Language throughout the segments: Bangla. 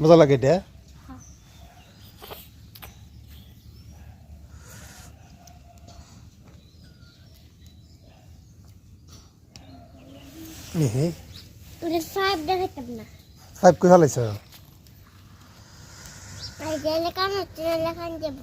মজা লাগে এটা হে ওরে ফাইভ দেখাতাম না ফাইভ কই হালাইছ আই গেলে কাম হচ্ছে না লেখান যাব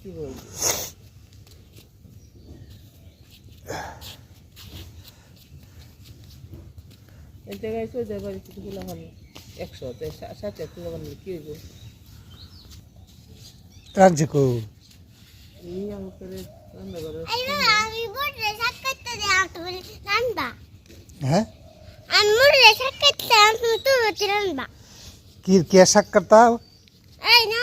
কি বলবো এই জায়গায় তো যাবার কিছু হলো হবে 100 তে 60 কিলো মানে কি হইব রাজি কো এই আমাদের রান্না করে আমি বড়রে সাক্ষাৎ দে তুমি রান্না হ্যাঁ আমি বড়রে সাক্ষাৎ দে তুমি রান্না কি কে শাক করতা এই না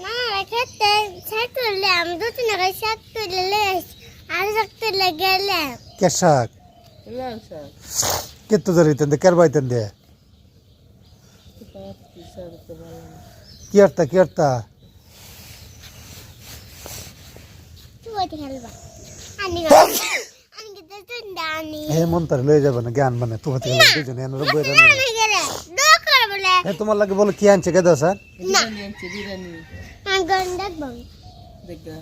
না রাখতে সাক্ষাৎলে আমি তো না সাক্ষাৎলে আর সাক্ষাৎলে গেলে কে শাক লাল শাক কেতো জরিতেন দে কারবাইতেন দে কি শাক তো ভালো কি অর্থা তুই খেলবা আমি তো তুন্দানি হে মন তার লয়ে যাবে না জ্ঞান মানে তো হতে গেল দুজনে এনে রব বইরা আমি গেলে দো কর বলে হে তোমার লাগে বলে কি আনছে কে দাও স্যার বিরিয়ানি আনছে বিরিয়ানি আমি গন্ডক বং দেখা